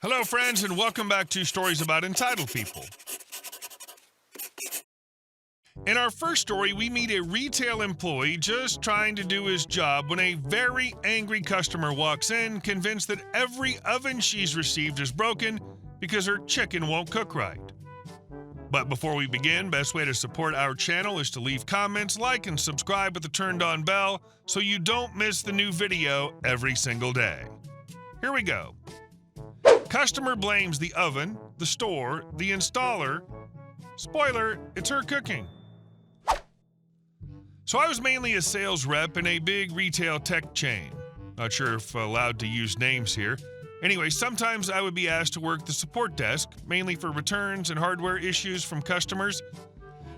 Hello, friends, and welcome back to Stories About Entitled People. In our first story, we meet a retail employee just trying to do his job when a very angry customer walks in, convinced that every oven she's received is broken because her chicken won't cook right. But before we begin, best way to support our channel is to leave comments, like, and subscribe with the turned-on bell so you don't miss the new video every single day. Here we go. Customer blames the oven, the store, the installer. Spoiler, it's her cooking. So I was mainly a sales rep in a big retail tech chain. Not sure if allowed to use names here. Anyway, sometimes I would be asked to work the support desk, mainly for returns and hardware issues from customers.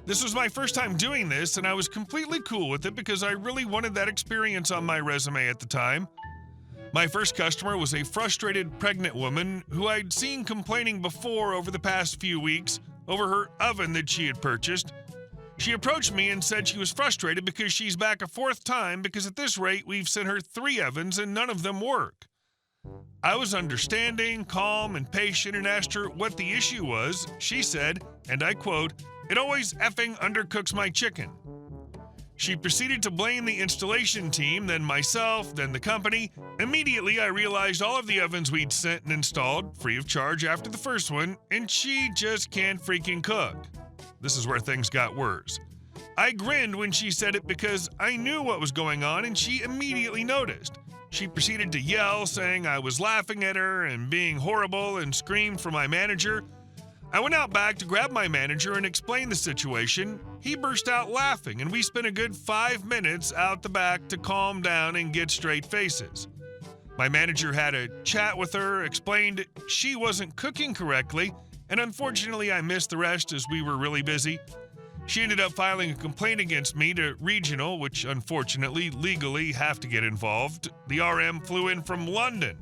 This was my first time doing this, and I was completely cool with it because I really wanted that experience on my resume at the time. My first customer was a frustrated pregnant woman who I'd seen complaining before over the past few weeks over her oven that she had purchased. She approached me and said she was frustrated because she's back a fourth time because at this rate we've sent her 3 ovens and none of them work. I was understanding, calm, and patient and asked her what the issue was. She said, and I quote, "It always effing undercooks my chicken." She proceeded to blame the installation team, then myself, then the company. Immediately, I realized all of the ovens we'd sent and installed, free of charge after the first one, and she just can't freaking cook. This is where things got worse. I grinned when she said it because I knew what was going on, and she immediately noticed. She proceeded to yell, saying I was laughing at her and being horrible, and screamed for my manager. I went out back to grab my manager and explain the situation. He burst out laughing, and we spent a good 5 minutes out the back to calm down and get straight faces. My manager had a chat with her, explained she wasn't cooking correctly, and unfortunately I missed the rest as we were really busy. She ended up filing a complaint against me to regional, which unfortunately legally have to get involved. The RM flew in from London.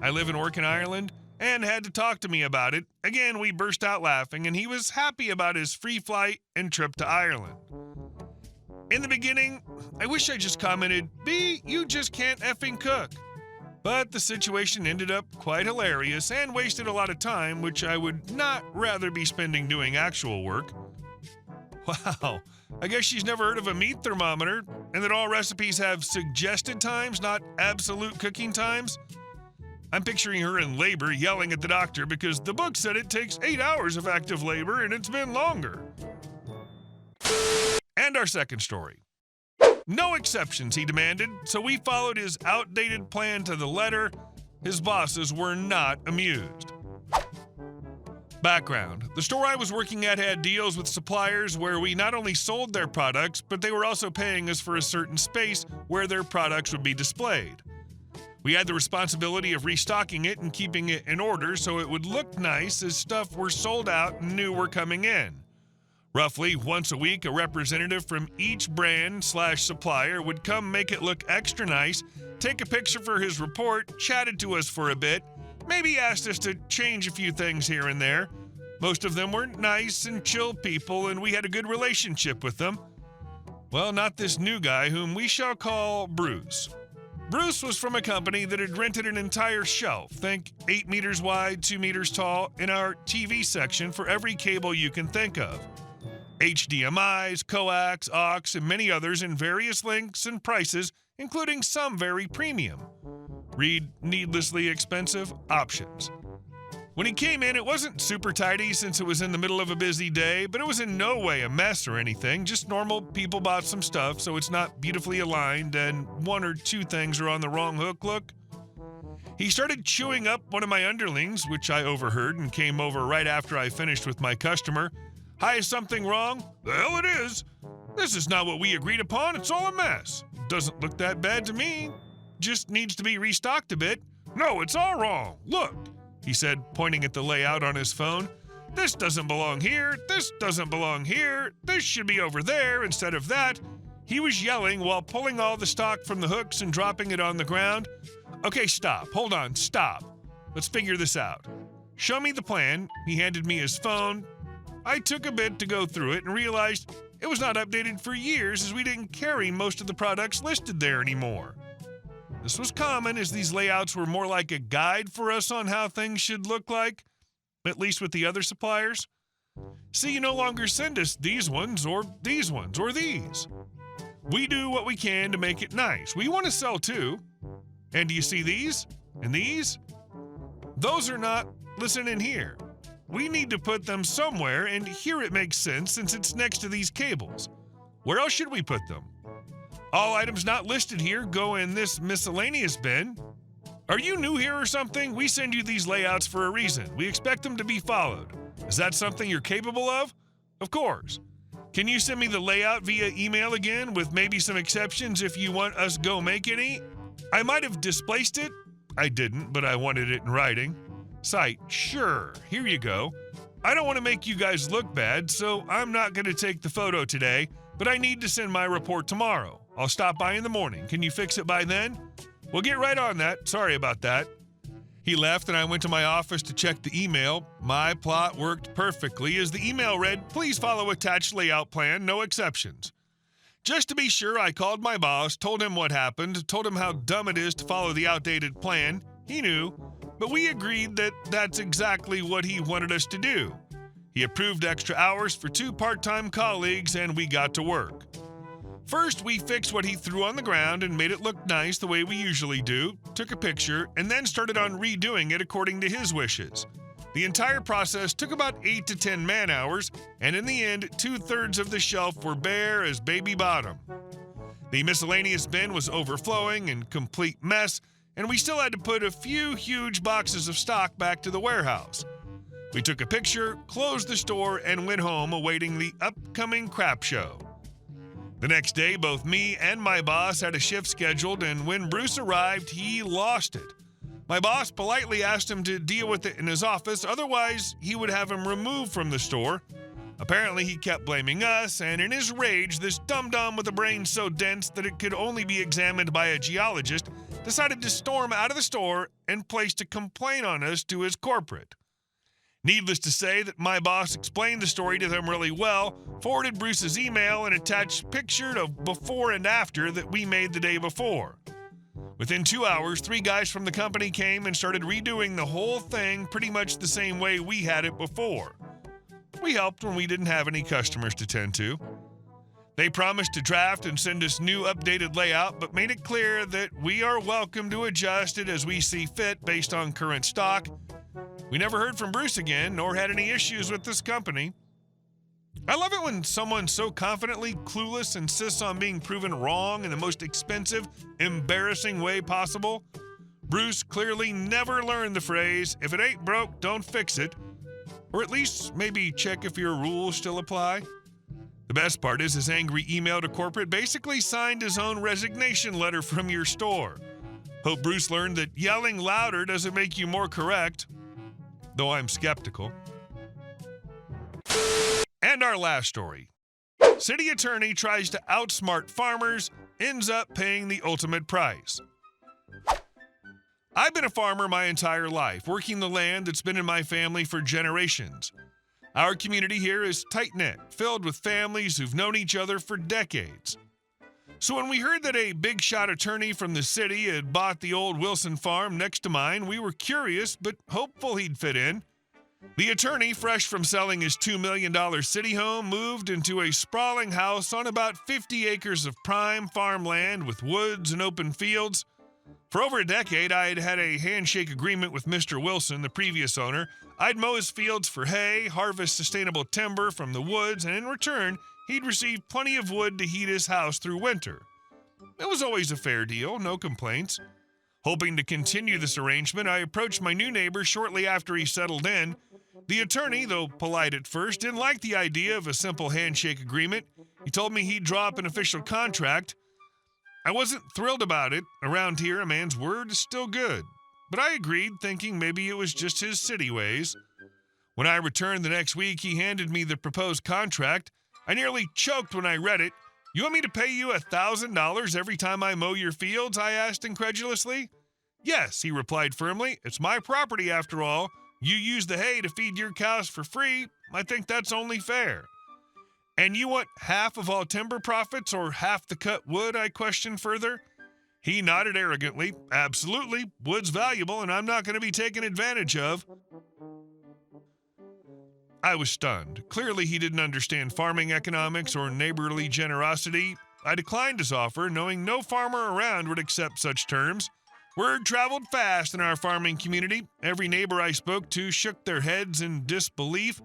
I live and work in Ireland, and had to talk to me about it. Again, we burst out laughing, and he was happy about his free flight and trip to Ireland. In the beginning, I wish I just commented, "B, you just can't effing cook." But the situation ended up quite hilarious and wasted a lot of time, which I would not rather be spending doing actual work. Wow, I guess she's never heard of a meat thermometer, and that all recipes have suggested times, not absolute cooking times. I'm picturing her in labor yelling at the doctor because the book said it takes 8 hours of active labor and it's been longer. And our second story. No exceptions, he demanded, so we followed his outdated plan to the letter. His bosses were not amused. Background. The store I was working at had deals with suppliers where we not only sold their products, but they were also paying us for a certain space where their products would be displayed. We had the responsibility of restocking it and keeping it in order so it would look nice as stuff were sold out and new were coming in. Roughly once a week, a representative from each brand/supplier would come make it look extra nice, take a picture for his report, chatted to us for a bit, maybe asked us to change a few things here and there. Most of them were nice and chill people, and we had a good relationship with them. Well, not this new guy whom we shall call Bruce. Bruce was from a company that had rented an entire shelf, think 8 meters wide, 2 meters tall, in our TV section for every cable you can think of. HDMIs, coax, aux, and many others in various lengths and prices, including some very premium. Read needlessly expensive options. When he came in, it wasn't super tidy since it was in the middle of a busy day, but it was in no way a mess or anything, just normal people bought some stuff, so it's not beautifully aligned and 1 or 2 things are on the wrong hook look. He started chewing up one of my underlings, which I overheard and came over right after I finished with my customer. "Hi, is something wrong?" "The hell it is. This is not what we agreed upon, it's all a mess. Doesn't look that bad to me. Just needs to be restocked a bit." "No, it's all wrong. Look," he said, pointing at the layout on his phone. "This doesn't belong here, this doesn't belong here, this should be over there instead of that." He was yelling while pulling all the stock from the hooks and dropping it on the ground. "Okay, stop. Hold on, stop. Let's figure this out. Show me the plan." He handed me his phone. I took a bit to go through it and realized it was not updated for years as we didn't carry most of the products listed there anymore. This was common as these layouts were more like a guide for us on how things should look like, at least with the other suppliers. See, you no longer send us these ones or these ones or these. We do what we can to make it nice. We want to sell too. And do you see these? And these? Those are not, listen in here. We need to put them somewhere, and here it makes sense since it's next to these cables. Where else should we put them? All items not listed here go in this miscellaneous bin. Are you new here or something? We send you these layouts for a reason. We expect them to be followed. Is that something you're capable of? Of course. Can you send me the layout via email again with maybe some exceptions if you want us go make any? I might have displaced it. I didn't, but I wanted it in writing. Site, sure, here you go. I don't want to make you guys look bad, so I'm not going to take the photo today, but I need to send my report tomorrow. I'll stop by in the morning. Can you fix it by then? We'll get right on that. Sorry about that. He left and I went to my office to check the email. My plot worked perfectly as the email read, "Please follow attached layout plan, no exceptions." Just to be sure, I called my boss, told him what happened, told him how dumb it is to follow the outdated plan. He knew, but we agreed that that's exactly what he wanted us to do. He approved extra hours for 2 part-time colleagues and we got to work. First, we fixed what he threw on the ground and made it look nice the way we usually do, took a picture, and then started on redoing it according to his wishes. The entire process took about 8 to 10 man-hours, and in the end, 2/3 of the shelf were bare as baby bottom. The miscellaneous bin was overflowing and complete mess, and we still had to put a few huge boxes of stock back to the warehouse. We took a picture, closed the store, and went home awaiting the upcoming crap show. The next day, both me and my boss had a shift scheduled, and when Bruce arrived, he lost it. My boss politely asked him to deal with it in his office, otherwise he would have him removed from the store. Apparently, he kept blaming us, and in his rage, this dum-dum with a brain so dense that it could only be examined by a geologist decided to storm out of the store and placed a complaint on us to his corporate. Needless to say that my boss explained the story to them really well, forwarded Bruce's email, and attached picture of before and after that we made the day before. Within 2 hours, 3 guys from the company came and started redoing the whole thing pretty much the same way we had it before. We helped when we didn't have any customers to tend to. They promised to draft and send us new updated layout, but made it clear that we are welcome to adjust it as we see fit based on current stock. We never heard from Bruce again, nor had any issues with this company. I love it when someone so confidently clueless insists on being proven wrong in the most expensive, embarrassing way possible. Bruce clearly never learned the phrase, "If it ain't broke, don't fix it," or at least maybe check if your rules still apply. The best part is his angry email to corporate basically signed his own resignation letter from your store. Hope Bruce learned that yelling louder doesn't make you more correct, though I'm skeptical. And our last story. City attorney tries to outsmart farmers, ends up paying the ultimate price. I've been a farmer my entire life, working the land that's been in my family for generations. Our community here is tight-knit, filled with families who've known each other for decades. So when we heard that a big-shot attorney from the city had bought the old Wilson farm next to mine, we were curious but hopeful he'd fit in. The attorney, fresh from selling his $2 million city home, moved into a sprawling house on about 50 acres of prime farmland with woods and open fields. For over a decade, I had had a handshake agreement with Mr. Wilson, the previous owner. I'd mow his fields for hay, harvest sustainable timber from the woods, and in return, he'd receive plenty of wood to heat his house through winter. It was always a fair deal, no complaints. Hoping to continue this arrangement, I approached my new neighbor shortly after he settled in. The attorney, though polite at first, didn't like the idea of a simple handshake agreement. He told me he'd draw up an official contract. I wasn't thrilled about it. Around here, a man's word is still good. But I agreed, thinking maybe it was just his city ways. When I returned the next week, he handed me the proposed contract. I nearly choked when I read it. "You want me to pay you $1,000 every time I mow your fields?" I asked incredulously. "Yes," he replied firmly. "It's my property after all. You use the hay to feed your cows for free. I think that's only fair." "And you want half of all timber profits or half the cut wood?" I questioned further. He nodded arrogantly. Absolutely. Wood's valuable, and I'm not going to be taken advantage of. I was stunned. Clearly, he didn't understand farming economics or neighborly generosity. I declined his offer, knowing no farmer around would accept such terms. Word traveled fast in our farming community. Every neighbor I spoke to shook their heads in disbelief.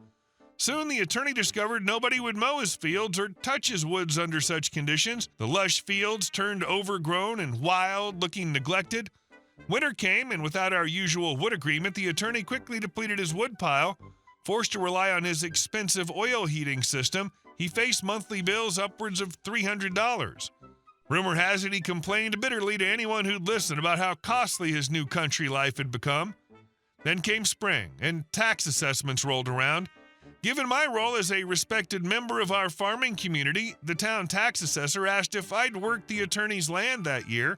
Soon the attorney discovered nobody would mow his fields or touch his woods under such conditions. The lush fields turned overgrown and wild, looking neglected. Winter came, and without our usual wood agreement, the attorney quickly depleted his wood pile. Forced to rely on his expensive oil heating system, he faced monthly bills upwards of $300. Rumor has it he complained bitterly to anyone who'd listen about how costly his new country life had become. Then came spring, and tax assessments rolled around. Given my role as a respected member of our farming community, the town tax assessor asked if I'd worked the attorney's land that year.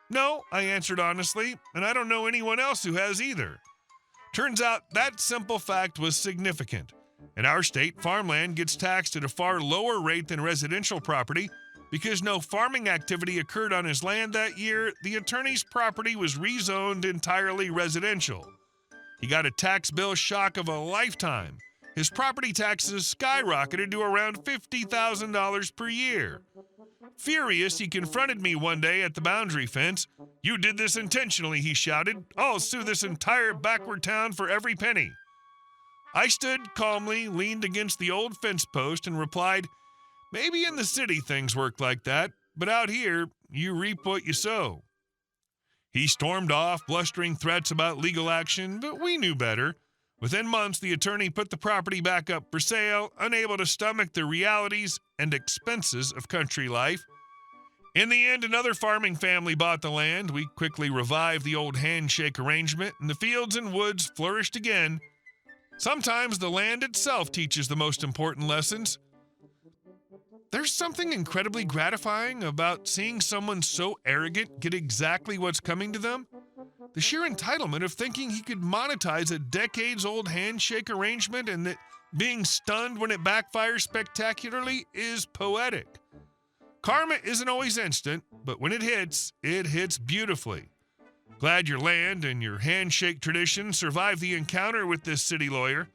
No, I answered honestly, and I don't know anyone else who has either. Turns out that simple fact was significant. In our state, farmland gets taxed at a far lower rate than residential property. Because no farming activity occurred on his land that year, the attorney's property was rezoned entirely residential. He got a tax bill shock of a lifetime. His property taxes skyrocketed to around $50,000 per year. Furious, he confronted me one day at the boundary fence. "You did this intentionally," he shouted. "I'll sue this entire backward town for every penny." I stood calmly, leaned against the old fence post, and replied, "Maybe in the city things work like that, but out here, you reap what you sow." He stormed off, blustering threats about legal action, but we knew better. Within months, the attorney put the property back up for sale, unable to stomach the realities and expenses of country life. In the end, another farming family bought the land. We quickly revived the old handshake arrangement, and the fields and woods flourished again. Sometimes the land itself teaches the most important lessons. There's something incredibly gratifying about seeing someone so arrogant get exactly what's coming to them. The sheer entitlement of thinking he could monetize a decades-old handshake arrangement and that being stunned when it backfires spectacularly is poetic. Karma isn't always instant, but when it hits beautifully. Glad your land and your handshake tradition survived the encounter with this city lawyer.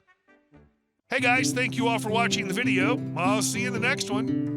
Hey guys, thank you all for watching the video. I'll see you in the next one.